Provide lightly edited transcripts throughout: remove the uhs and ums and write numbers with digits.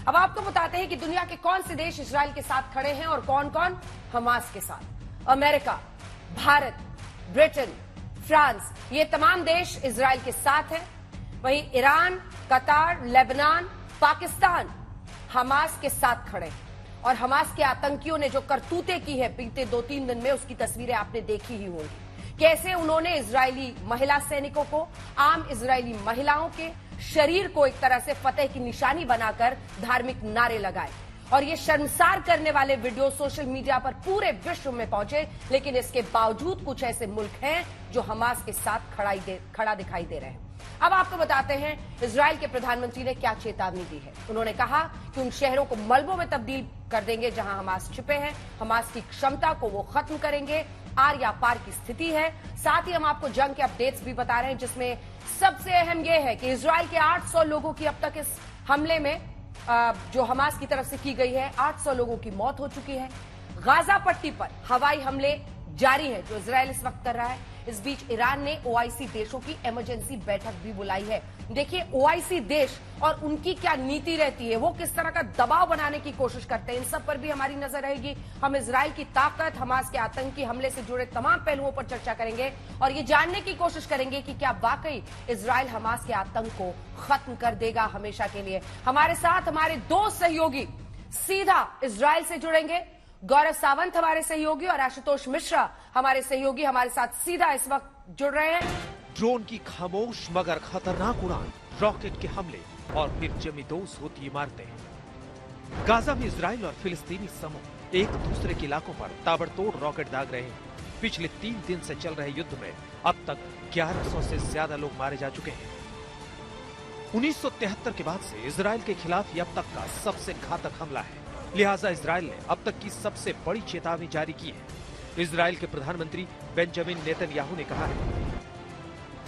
अब आपको बताते हैं कि दुनिया के कौन से देश इजराइल के साथ खड़े हैं और कौन कौन हमास के साथ। अमेरिका, भारत, ब्रिटेन, फ्रांस, ये तमाम देश इजराइल के साथ हैं। वहीं ईरान, कतार, लेबनान, पाकिस्तान हमास के साथ खड़े हैं। और हमास के आतंकियों ने जो करतूतें की है बीते 2-3 दिन में, उसकी तस्वीरें आपने देखी ही होंगी। कैसे उन्होंने इजरायली महिला सैनिकों को, आम इजरायली महिलाओं के शरीर को एक तरह से फतेह की निशानी बनाकर धार्मिक नारे लगाए। और ये शर्मसार करने वाले वीडियो सोशल मीडिया पर पूरे विश्व में पहुंचे। लेकिन इसके बावजूद कुछ ऐसे मुल्क हैं जो हमास के साथ खड़ा दिखाई दे रहे हैं। अब आपको बताते हैं इजराइल के प्रधानमंत्री ने क्या चेतावनी दी है। उन्होंने कहा कि उन शहरों को मलबों में तब्दील कर देंगे जहां हमास छिपे हैं। हमास की क्षमता को वो खत्म करेंगे। आर या पार की स्थिति है। साथ ही हम आपको जंग के अपडेट्स भी बता रहे हैं, जिसमें सबसे अहम यह है कि इजराइल के 800 लोगों की अब तक इस हमले में जो हमास की तरफ से की गई है, 800 लोगों की मौत हो चुकी है। गाजा पट्टी पर हवाई हमले जारी है जो इजराइल इस वक्त कर रहा है। इस बीच ईरान ने ओआईसी देशों की इमरजेंसी बैठक भी बुलाई है। देखिए ओआईसी देश और उनकी क्या नीति रहती है, वो किस तरह का दबाव बनाने की कोशिश करते हैं, इन सब पर भी हमारी नजर रहेगी। हम इजराइल की ताकत, हमास के आतंकी हमले से जुड़े तमाम पहलुओं पर चर्चा करेंगे और ये जानने की कोशिश करेंगे कि क्या वाकई इजराइल हमास के आतंक को खत्म कर देगा हमेशा के लिए। हमारे साथ हमारे 2 सहयोगी सीधा इजराइल से जुड़ेंगे। गौरव सावंत हमारे सहयोगी और आशुतोष मिश्रा हमारे सहयोगी हमारे साथ सीधा इस वक्त जुड़ रहे हैं। ड्रोन की खामोश मगर खतरनाक उड़ान, रॉकेट के हमले और फिर जमींदोज होती इमारतें। गाजा में इजराइल और फिलिस्तीनी समूह एक दूसरे के इलाकों पर ताबड़तोड़ रॉकेट दाग रहे हैं। पिछले 3 दिन से चल रहे युद्ध में अब तक 1100 से ज्यादा लोग मारे जा चुके हैं। 1973 के बाद से इजराइल के खिलाफ ये अब तक का सबसे घातक हमला है। लिहाजा इजराइल ने अब तक की सबसे बड़ी चेतावनी जारी की है। इजराइल के प्रधानमंत्री बेंजामिन नेतन्याहू ने कहा है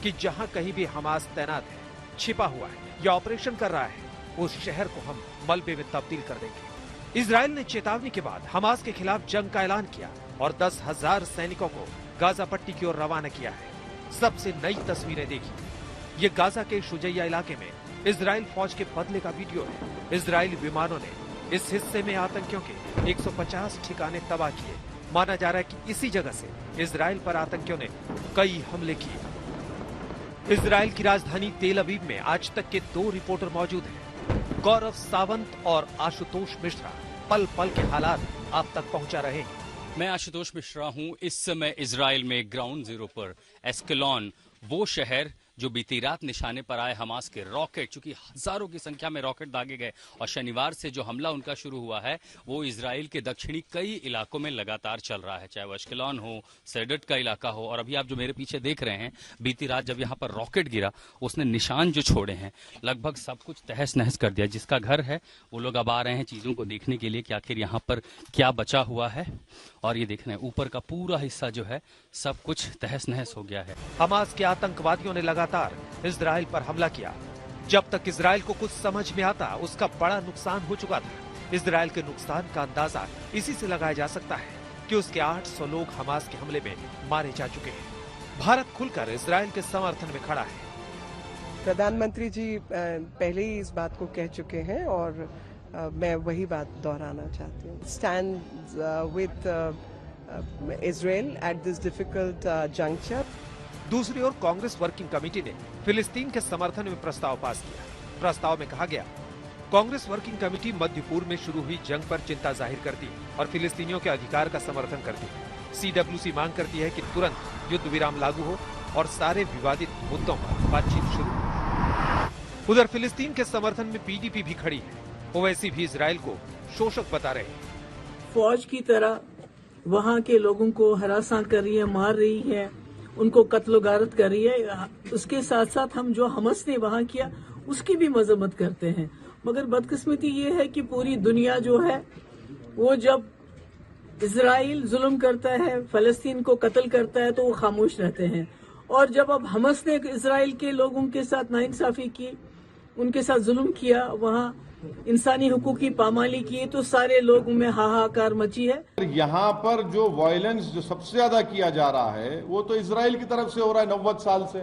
कि जहां कहीं भी हमास तैनात है, छिपा हुआ है या ऑपरेशन कर रहा है, उस शहर को हम मलबे में तब्दील कर देंगे। इजराइल ने चेतावनी के बाद हमास के खिलाफ जंग का ऐलान किया और 10,000 सैनिकों को गाजा पट्टी की ओर रवाना किया है। सबसे नई तस्वीरें देखी। ये गाजा के शुजैया इलाके में इजराइल फौज के बदले का वीडियो है। इजरायली विमानों ने इस हिस्से में आतंकियों के 150 ठिकाने तबाह किए। माना जा रहा है कि इसी जगह से इजराइल पर आतंकियों ने कई हमले किए। इजराइल की राजधानी तेल अवीव में आज तक के 2 रिपोर्टर मौजूद हैं, गौरव सावंत और आशुतोष मिश्रा। पल पल के हालात आप तक पहुंचा रहे हैं। मैं आशुतोष मिश्रा हूं। इस समय इजराइल में ग्राउंड जीरो पर एस्केलॉन, वो शहर जो बीती रात निशाने पर आए हमास के रॉकेट, चूंकि हजारों की संख्या में रॉकेट दागे गए और शनिवार से जो हमला उनका शुरू हुआ है वो इजराइल के दक्षिणी कई इलाकों में लगातार चल रहा है, चाहे वो अश्केलॉन हो, सेडट का इलाका हो। और अभी आप जो मेरे पीछे देख रहे हैं, बीती रात जब यहाँ पर रॉकेट गिरा उसने निशान जो छोड़े हैं लगभग सब कुछ तहस नहस कर दिया। जिसका घर है वो लोग अब आ रहे हैं चीजों को देखने के लिए कि आखिर यहाँ पर क्या बचा हुआ है। और ये देख रहे हैं ऊपर का पूरा हिस्सा जो है सब कुछ तहस नहस हो गया है। हमास के आतंकवादियों ने लगातार इजराइल पर हमला किया। जब तक इजराइल को कुछ समझ में आता उसका बड़ा नुकसान हो चुका था। इजराइल के नुकसान का अंदाजा इसी से लगाया जा सकता है कि उसके 800 लोग हमास के हमले में मारे जा चुके हैं। भारत खुलकर इजराइल के समर्थन में खड़ा है। प्रधानमंत्री जी पहले ही इस बात को कह चुके हैं और मैं वही बात दोहराना चाहती हूँ। Stand with Israel at this difficult juncture. दूसरी ओर कांग्रेस वर्किंग कमेटी ने फिलिस्तीन के समर्थन में प्रस्ताव पास किया। प्रस्ताव में कहा गया, कांग्रेस वर्किंग कमेटी मध्य पूर्व में शुरू हुई जंग पर चिंता जाहिर करती है और फिलिस्तीनियों के अधिकार का समर्थन करती है। सीडब्ल्यूसी मांग करती है कि तुरंत युद्ध विराम लागू हो और सारे विवादित मुद्दों पर बातचीत शुरू हो। उधर फिलिस्तीन के समर्थन में पीडीपी भी खड़ी है। ओवैसी भी इजराइल को शोषक बता रहे हैं। फौज की तरह वहाँ के लोगों को हरासा कर रही है, मार रही है, उनको कत्लो गारत कर रही है। उसके साथ साथ हम जो हमस ने वहाँ किया उसकी भी मजम्मत करते हैं। मगर बदकिस्मती ये है कि पूरी दुनिया जो है वो जब इजराइल जुल्म करता है, फलस्तीन को कत्ल करता है तो वो खामोश रहते हैं। और जब अब हमस ने इजराइल के लोगों के साथ नाइंसाफी की, उनके साथ जुल्म किया, वहाँ इंसानी हुकूक की पामाली की, तो सारे लोगों में हाहाकार मची है। यहाँ पर जो वायलेंस जो सबसे ज्यादा किया जा रहा है वो तो इजराइल की तरफ से हो रहा है। 90 साल से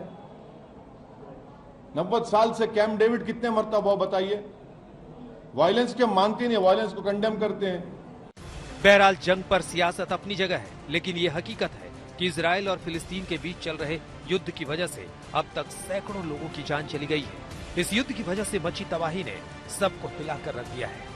90 साल से कैंप डेविड कितने मरतबा बताइए, वायलेंस के मानते नहीं, वायलेंस को कंडेम करते हैं। बहरहाल जंग पर सियासत अपनी जगह है, लेकिन ये हकीकत है कि इजराइल और फिलिस्तीन के बीच चल रहे युद्ध की वजह से अब तक सैकड़ों लोगों की जान चली गई है। इस युद्ध की वजह से मची तबाही ने सबको हिलाकर रख दिया है।